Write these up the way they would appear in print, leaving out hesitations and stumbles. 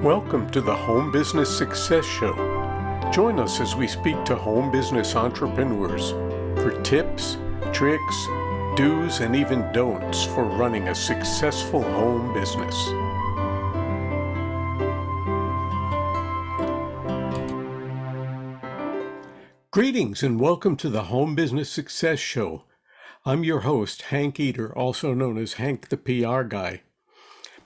Welcome to the Home Business Success Show. Join us as we speak to home business entrepreneurs for tips, tricks, do's, and even don'ts for running a successful home business. Greetings and welcome to the Home Business Success Show. I'm your host, Hank Eater, also known as Hank the PR Guy.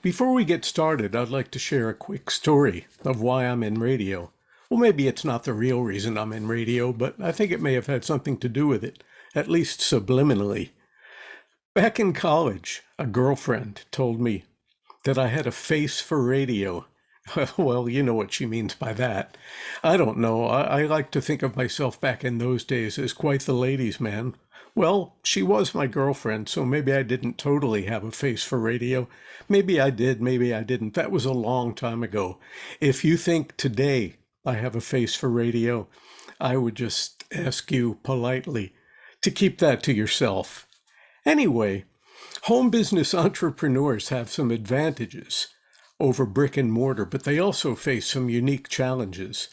Before we get started, I'd like to share a quick story of why I'm in radio. Well, maybe it's not the real reason I'm in radio, but I think it may have had something to do with it, at least subliminally. Back in college, a girlfriend told me that I had a face for radio. Well, you know what she means by that. I don't know. I like to think of myself back in those days as quite the ladies' man. Well, she was my girlfriend, so maybe I didn't totally have a face for radio. Maybe I did, maybe I didn't. That was a long time ago. If you think today I have a face for radio, I would just ask you politely to keep that to yourself. Anyway, home business entrepreneurs have some advantages over brick and mortar, but they also face some unique challenges.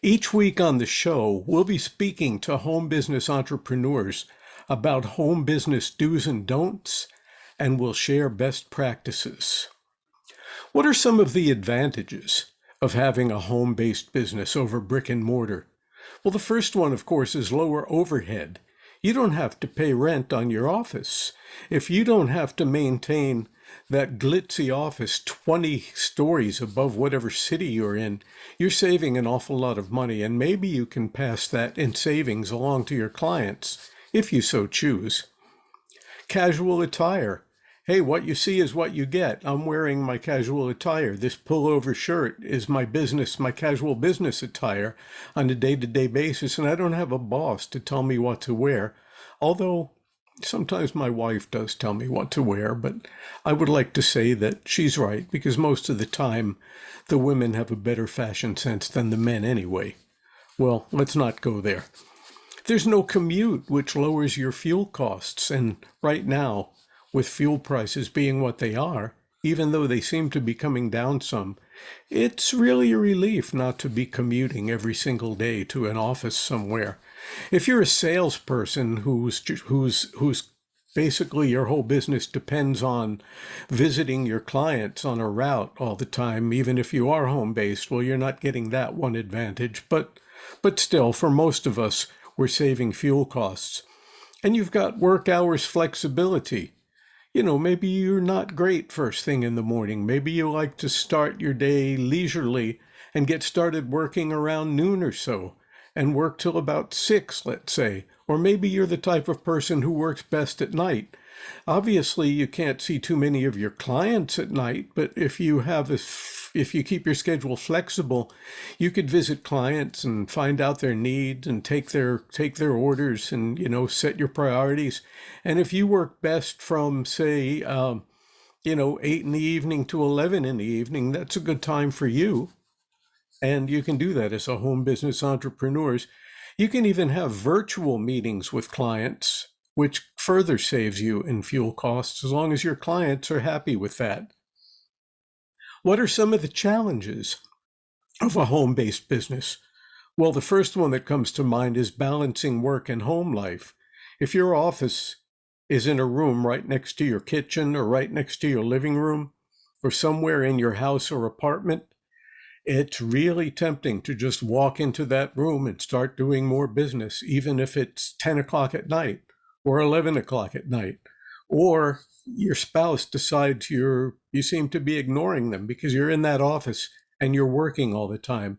Each week on the show, we'll be speaking to home business entrepreneurs about home business do's and don'ts, and we'll share best practices. What are some of the advantages of having a home-based business over brick and mortar? Well, the first one, of course, is lower overhead. You don't have to pay rent on your office. If you don't have to maintain that glitzy office 20 stories above whatever city you're in, you're saving an awful lot of money, and maybe you can pass that in savings along to your clients, if you so choose. Casual attire. Hey, what you see is what you get. I'm wearing my casual attire. This pullover shirt is my casual business attire on a day-to-day basis, and I don't have a boss to tell me what to wear, although sometimes my wife does tell me what to wear, but I would like to say that she's right, because most of the time the women have a better fashion sense than the men anyway. Well, let's not go there. There's no commute, which lowers your fuel costs, and right now, with fuel prices being what they are, even though they seem to be coming down some, it's really a relief not to be commuting every single day to an office somewhere. If you're a salesperson who's basically your whole business depends on visiting your clients on a route all the time, even if you are home-based, well, you're not getting that one advantage. But still, for most of us, we're saving fuel costs. And you've got work hours flexibility. You know, maybe you're not great first thing in the morning. Maybe you like to start your day leisurely and get started working around noon or so and work till about 6, let's say. Or maybe you're the type of person who works best at night. Obviously, you can't see too many of your clients at night, but if you keep your schedule flexible, you could visit clients and find out their needs and take their orders and, set your priorities. And if you work best from, say, 8 in the evening to 11 in the evening, that's a good time for you. And you can do that as a home business entrepreneurs. You can even have virtual meetings with clients, which further saves you in fuel costs as long as your clients are happy with that. What are some of the challenges of a home-based business? Well, the first one that comes to mind is balancing work and home life. If your office is in a room right next to your kitchen or right next to your living room or somewhere in your house or apartment, it's really tempting to just walk into that room and start doing more business, even if it's 10 o'clock at night or 11 o'clock at night. Or your spouse decides you seem to be ignoring them because you're in that office and you're working all the time.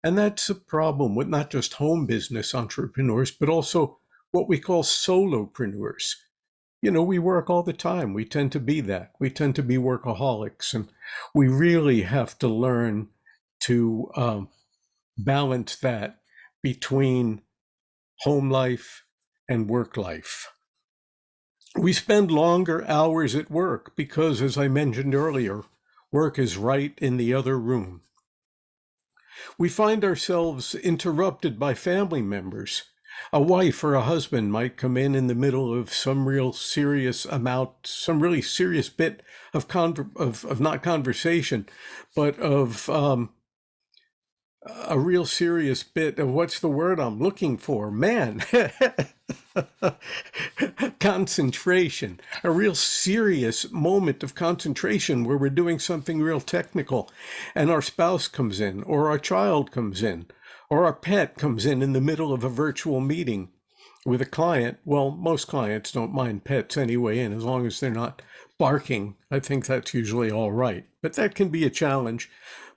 And that's a problem with not just home business entrepreneurs, but also what we call solopreneurs. We work all the time. We tend to be that. We tend to be workaholics, and we really have to learn to balance that between home life and work life. We spend longer hours at work because, as I mentioned earlier, work is right in the other room. We find ourselves interrupted by family members A wife or a husband might come in the middle of some really serious bit of not conversation, but of a real serious bit of what's the word I'm looking for? Man, concentration, a real serious moment of concentration where we're doing something real technical and our spouse comes in or our child comes in or our pet comes in the middle of a virtual meeting with a client. Well, most clients don't mind pets anyway, and as long as they're not barking, I think that's usually all right. But that can be a challenge.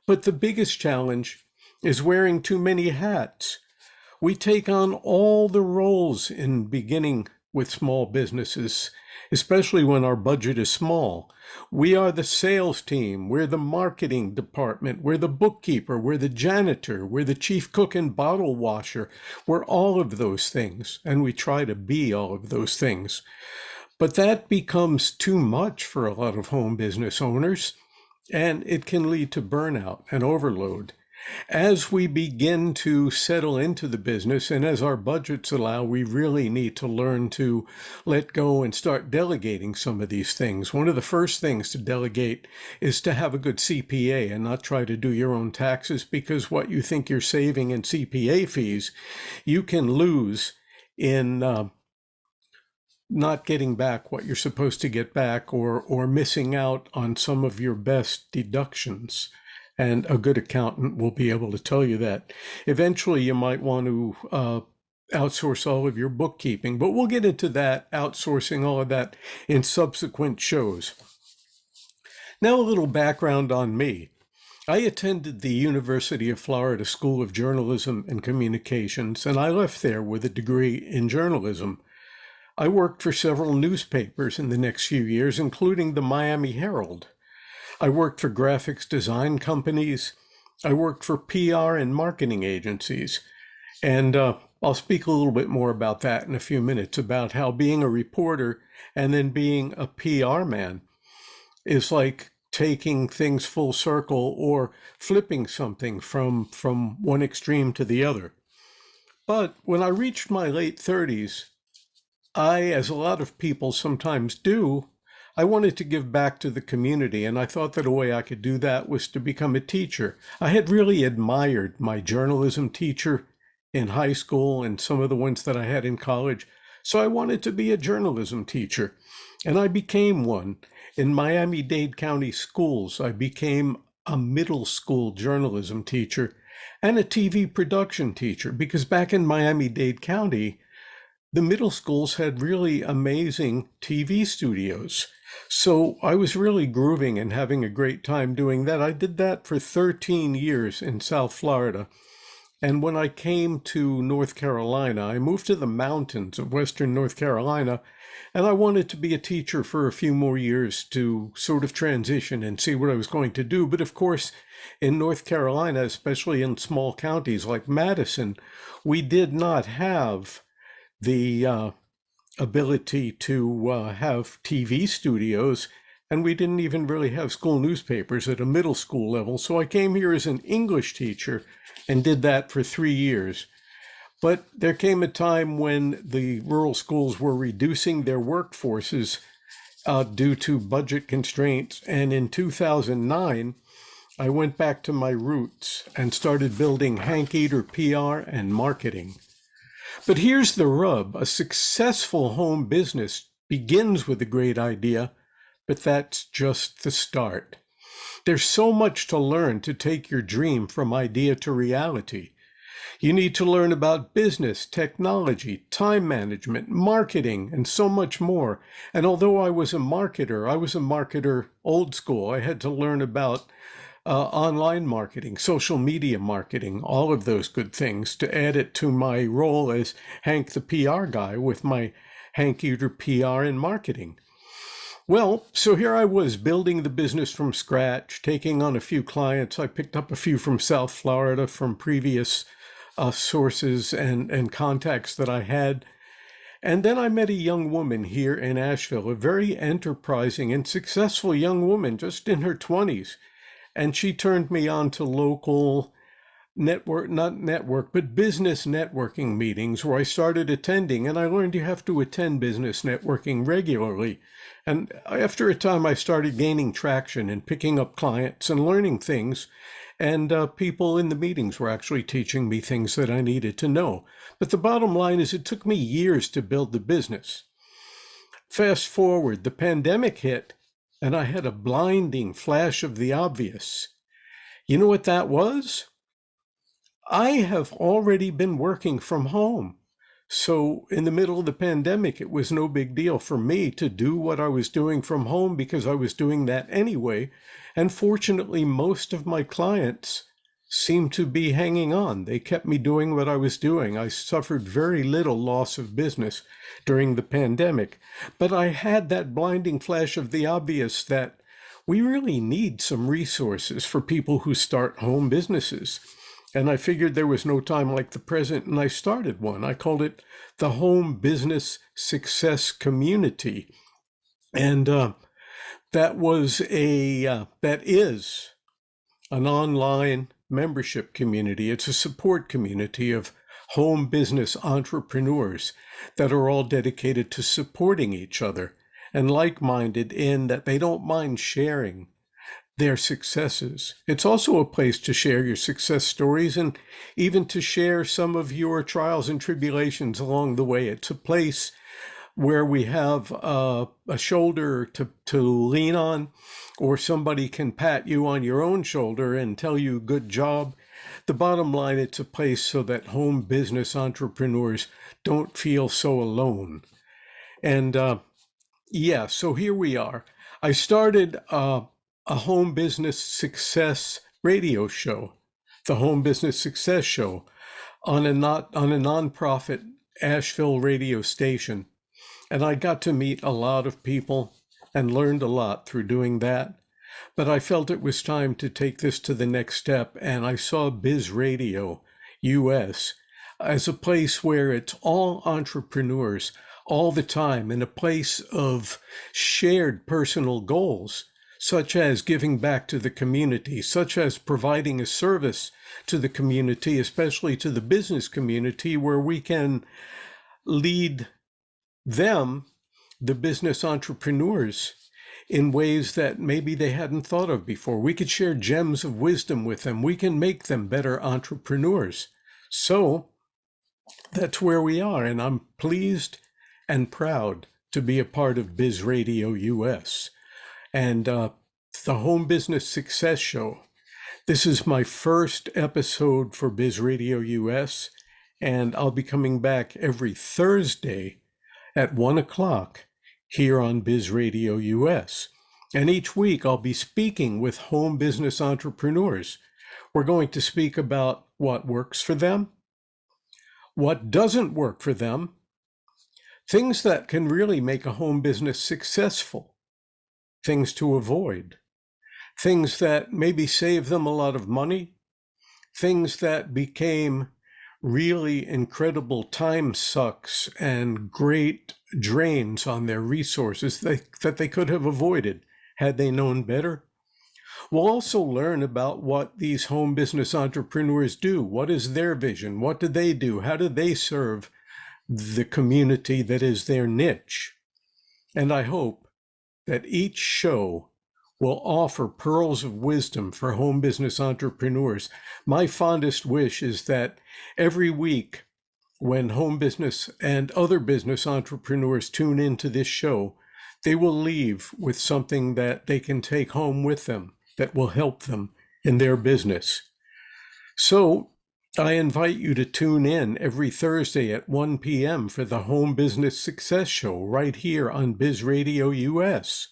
But the biggest challenge is wearing too many hats. We take on all the roles in beginning with small businesses, especially when our budget is small. We are the sales team, we're the marketing department, we're the bookkeeper, we're the janitor, we're the chief cook and bottle washer. We're all of those things, and we try to be all of those things. But that becomes too much for a lot of home business owners, and it can lead to burnout and overload. As we begin to settle into the business and as our budgets allow, we really need to learn to let go and start delegating some of these things. One of the first things to delegate is to have a good CPA and not try to do your own taxes, because what you think you're saving in CPA fees, you can lose in not getting back what you're supposed to get back, or missing out on some of your best deductions. And a good accountant will be able to tell you that. Eventually, you might want to outsource all of your bookkeeping, but we'll get into that, outsourcing all of that, in subsequent shows. Now, a little background on me. I attended the University of Florida School of Journalism and Communications, and I left there with a degree in journalism. I worked for several newspapers in the next few years, including the Miami Herald. I worked for graphics design companies. I worked for PR and marketing agencies. And I'll speak a little bit more about that in a few minutes, about how being a reporter and then being a PR man is like taking things full circle or flipping something from one extreme to the other. But when I reached my late 30s, as a lot of people sometimes do, I wanted to give back to the community, and I thought that a way I could do that was to become a teacher. I had really admired my journalism teacher in high school and some of the ones that I had in college, so I wanted to be a journalism teacher, and I became one. In Miami-Dade County schools, I became a middle school journalism teacher and a TV production teacher, because back in Miami-Dade County, the middle schools had really amazing TV studios. So I was really grooving and having a great time doing that. I did that for 13 years in South Florida. And when I came to North Carolina, I moved to the mountains of Western North Carolina, and I wanted to be a teacher for a few more years to sort of transition and see what I was going to do. But of course, in North Carolina, especially in small counties like Madison, we did not have the ability to have TV studios, and we didn't even really have school newspapers at a middle school level. So I came here as an English teacher and did that for 3 years. But there came a time when the rural schools were reducing their workforces due to budget constraints. And in 2009, I went back to my roots and started building Hank Eater PR and marketing. But here's the rub. A successful home business begins with a great idea, but that's just the start. There's so much to learn to take your dream from idea to reality. You need to learn about business, technology, time management, marketing, and so much more. And although I was a marketer old school. I had to learn about online marketing, social media marketing, all of those good things to add it to my role as Hank the PR guy with my Hank Eater PR and marketing. Well, so here I was building the business from scratch, taking on a few clients. I picked up a few from South Florida from previous sources and contacts that I had. And then I met a young woman here in Asheville, a very enterprising and successful young woman, just in her 20s. And she turned me on to local but business networking meetings where I started attending, and I learned you have to attend business networking regularly. And after a time, I started gaining traction and picking up clients and learning things. And people in the meetings were actually teaching me things that I needed to know. But the bottom line is it took me years to build the business. Fast forward, the pandemic hit, and I had a blinding flash of the obvious. You know what that was? I have already been working from home. So in the middle of the pandemic, it was no big deal for me to do what I was doing from home because I was doing that anyway. And fortunately, most of my clients seemed to be hanging on. They kept me doing what I was doing. I suffered very little loss of business during the pandemic. But I had that blinding flash of the obvious that we really need some resources for people who start home businesses. And I figured there was no time like the present, and I started one. I called it the Home Business Success Community. And that is an online membership community. It's a support community of home business entrepreneurs that are all dedicated to supporting each other and like-minded in that they don't mind sharing their successes. It's also a place to share your success stories and even to share some of your trials and tribulations along the way. It's a place where we have a shoulder to lean on, or somebody can pat you on your own shoulder and tell you good job. The bottom line, it's a place so that home business entrepreneurs don't feel so alone. And so here we are. I started a home business success radio show, the Home Business Success Show, on a nonprofit Asheville radio station. And I got to meet a lot of people and learned a lot through doing that. But I felt it was time to take this to the next step, and I saw Biz Radio US as a place where it's all entrepreneurs all the time, in a place of shared personal goals, such as giving back to the community, such as providing a service to the community, especially to the business community, where we can lead them, the business entrepreneurs, in ways that maybe they hadn't thought of before. We could share gems of wisdom with them. We can make them better entrepreneurs. So that's where we are, and I'm pleased and proud to be a part of Biz Radio US. And the Home Business Success Show. This is my first episode for Biz Radio US, and I'll be coming back every Thursday at 1 o'clock here on Biz Radio US. And each week I'll be speaking with home business entrepreneurs. We're going to speak about what works for them, what doesn't work for them, things that can really make a home business successful, things to avoid, things that maybe save them a lot of money, things that became really incredible time sucks and great drains on their resources that they could have avoided had they known better. We'll also learn about what these home business entrepreneurs do. What is their vision? What do they do? How do they serve the community that is their niche? And I hope that each show will offer pearls of wisdom for home business entrepreneurs. My fondest wish is that every week when home business and other business entrepreneurs tune into this show, they will leave with something that they can take home with them that will help them in their business. So I invite you to tune in every Thursday at 1 p.m. for the Home Business Success Show right here on Biz Radio US.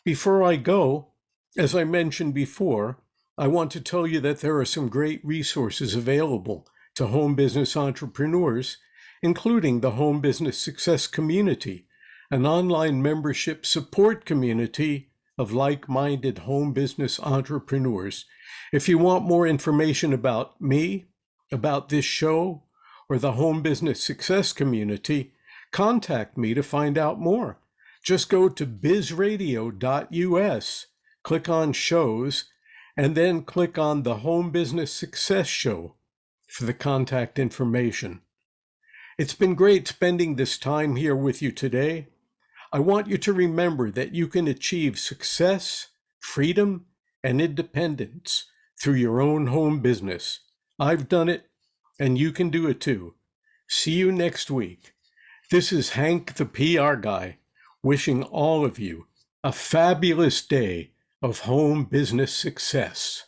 Before I go, as I mentioned before, I want to tell you that there are some great resources available to home business entrepreneurs, including the Home Business Success Community, an online membership support community of like-minded home business entrepreneurs. If you want more information about me, about this show, or the Home Business Success Community, contact me to find out more. Just go to bizradio.us, click on shows, and then click on the Home Business Success Show for the contact information. It's been great spending this time here with you today. I want you to remember that you can achieve success, freedom, and independence through your own home business. I've done it, and you can do it too. See you next week. This is Hank the PR guy, wishing all of you a fabulous day of home business success.